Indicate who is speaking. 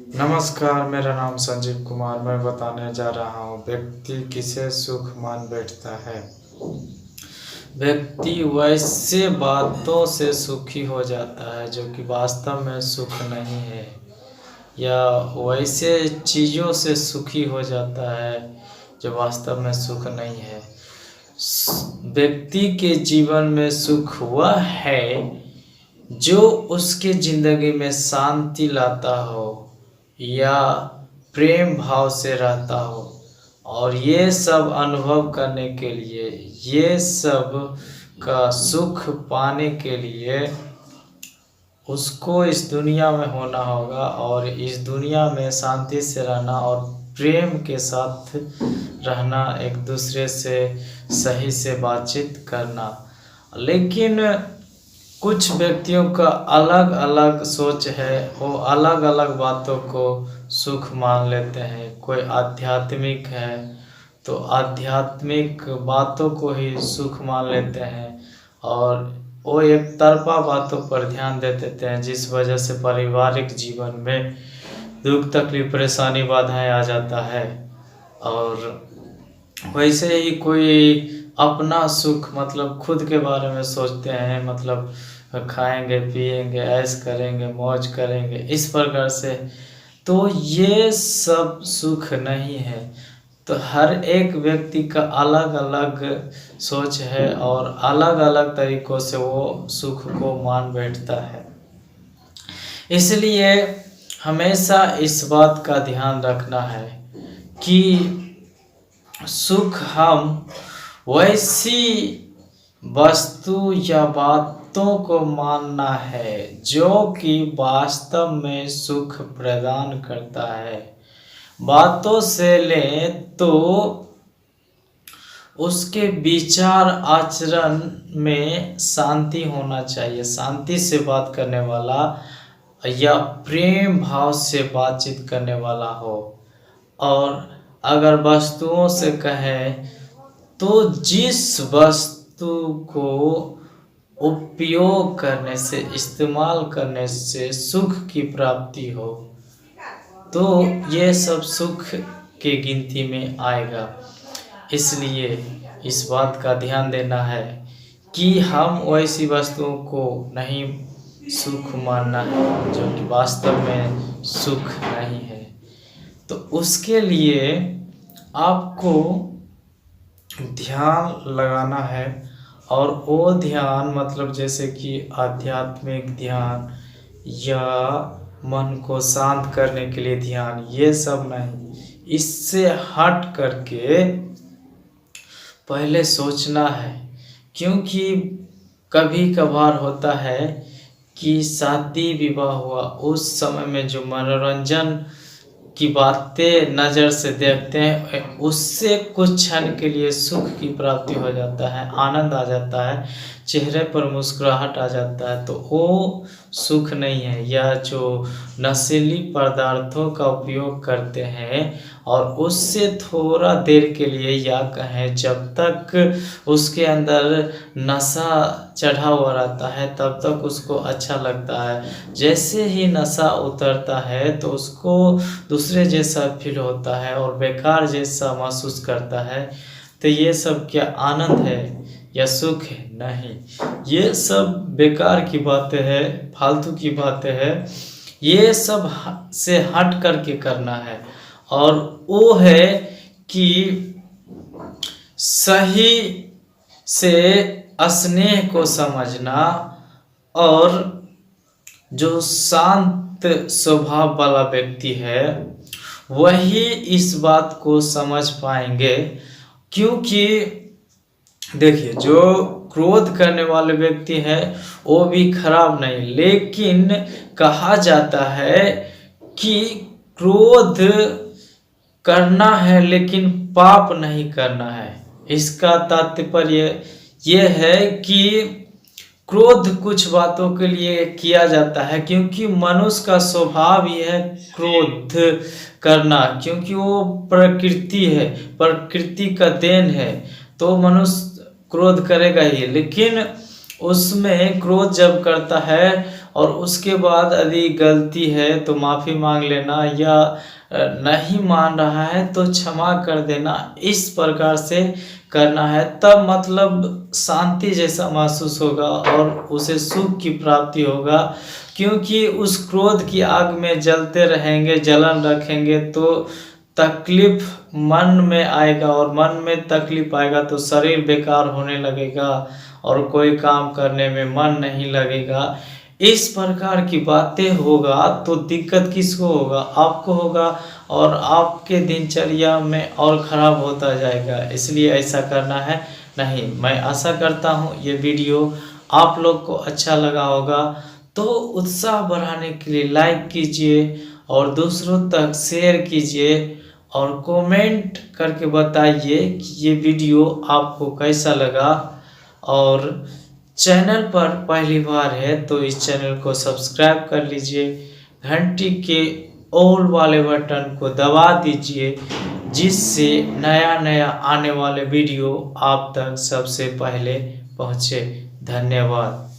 Speaker 1: नमस्कार, मेरा नाम संजीव कुमार। मैं बताने जा रहा हूँ व्यक्ति किसे सुख मान बैठता है। व्यक्ति वैसे बातों से सुखी हो जाता है जो कि वास्तव में सुख नहीं है, या वैसे चीज़ों से सुखी हो जाता है जो वास्तव में सुख नहीं है। व्यक्ति के जीवन में सुख वह है जो उसके ज़िंदगी में शांति लाता हो या प्रेम भाव से रहता हो। और ये सब अनुभव करने के लिए, ये सब का सुख पाने के लिए उसको इस दुनिया में होना होगा, और इस दुनिया में शांति से रहना और प्रेम के साथ रहना, एक दूसरे से सही से बातचीत करना। लेकिन कुछ व्यक्तियों का अलग अलग सोच है, वो अलग अलग बातों को सुख मान लेते हैं। कोई आध्यात्मिक है तो आध्यात्मिक बातों को ही सुख मान लेते हैं, और वो एक तरफा बातों पर ध्यान दे देते हैं, जिस वजह से पारिवारिक जीवन में दुख तकलीफ परेशानी बाधाएं आ जाता है। और वैसे ही कोई अपना सुख मतलब खुद के बारे में सोचते हैं, मतलब खाएंगे पिएंगे ऐश करेंगे मौज करेंगे इस प्रकार से, तो ये सब सुख नहीं है। तो हर एक व्यक्ति का अलग अलग सोच है और अलग अलग तरीक़ों से वो सुख को मान बैठता है। इसलिए हमेशा इस बात का ध्यान रखना है कि सुख हम वैसी वस्तु या बातों को मानना है जो कि वास्तव में सुख प्रदान करता है। बातों से लें तो उसके विचार आचरण में शांति होना चाहिए, शांति से बात करने वाला या प्रेम भाव से बातचीत करने वाला हो। और अगर वस्तुओं से कहें तो जिस वस्तु को उपयोग करने से, इस्तेमाल करने से सुख की प्राप्ति हो, तो ये सब सुख के गिनती में आएगा। इसलिए इस बात का ध्यान देना है कि हम वैसी वस्तुओं को नहीं सुख मानना है जो कि वास्तव में सुख नहीं है। तो उसके लिए आपको ध्यान लगाना है, और वो ध्यान मतलब जैसे कि आध्यात्मिक ध्यान या मन को शांत करने के लिए ध्यान, ये सब नहीं। इससे हट करके पहले सोचना है, क्योंकि कभी कभार होता है कि शादी विवाह हुआ उस समय में जो मनोरंजन की बातें नज़र से देखते हैं, उससे कुछ क्षण के लिए सुख की प्राप्ति हो जाता है, आनंद आ जाता है, चेहरे पर मुस्कुराहट आ जाता है, तो वो सुख नहीं है। या जो नशीली पदार्थों का उपयोग करते हैं और उससे थोड़ा देर के लिए, या कहें जब तक उसके अंदर नशा चढ़ा हुआ रहता है तब तक उसको अच्छा लगता है, जैसे ही नशा उतरता है तो उसको दूसरे जैसा फील होता है और बेकार जैसा महसूस करता है। तो ये सब क्या आनंद है या सुख है? नहीं, ये सब बेकार की बातें हैं, फालतू की बातें हैं। ये सब से हट करके करना है, और वो है कि सही से स्नेह को समझना, और जो शांत स्वभाव वाला व्यक्ति है वही इस बात को समझ पाएंगे। क्योंकि देखिए, जो क्रोध करने वाले व्यक्ति हैं वो भी खराब नहीं, लेकिन कहा जाता है कि क्रोध करना है लेकिन पाप नहीं करना है। इसका तात्पर्य ये है कि क्रोध कुछ बातों के लिए किया जाता है, क्योंकि मनुष्य का स्वभाव ही है क्रोध करना, क्योंकि वो प्रकृति है, प्रकृति का देन है, तो मनुष्य क्रोध करेगा ही। लेकिन उसमें क्रोध जब करता है और उसके बाद यदि गलती है तो माफ़ी मांग लेना, या नहीं मान रहा है तो क्षमा कर देना। इस प्रकार से करना है, तब मतलब शांति जैसा महसूस होगा और उसे सुख की प्राप्ति होगा। क्योंकि उस क्रोध की आग में जलते रहेंगे, जलन रखेंगे तो तकलीफ मन में आएगा, और मन में तकलीफ आएगा तो शरीर बेकार होने लगेगा और कोई काम करने में मन नहीं लगेगा। इस प्रकार की बातें होगा तो दिक्कत किसको होगा? आपको होगा, और आपके दिनचर्या में और ख़राब होता जाएगा। इसलिए ऐसा करना है नहीं। मैं आशा करता हूँ ये वीडियो आप लोग को अच्छा लगा होगा, तो उत्साह बढ़ाने के लिए लाइक कीजिए और दूसरों तक शेयर कीजिए और कमेंट करके बताइए कि ये वीडियो आपको कैसा लगा। और चैनल पर पहली बार है तो इस चैनल को सब्सक्राइब कर लीजिए, घंटी के ऑल वाले बटन को दबा दीजिए, जिससे नया नया आने वाले वीडियो आप तक सबसे पहले पहुँचे। धन्यवाद।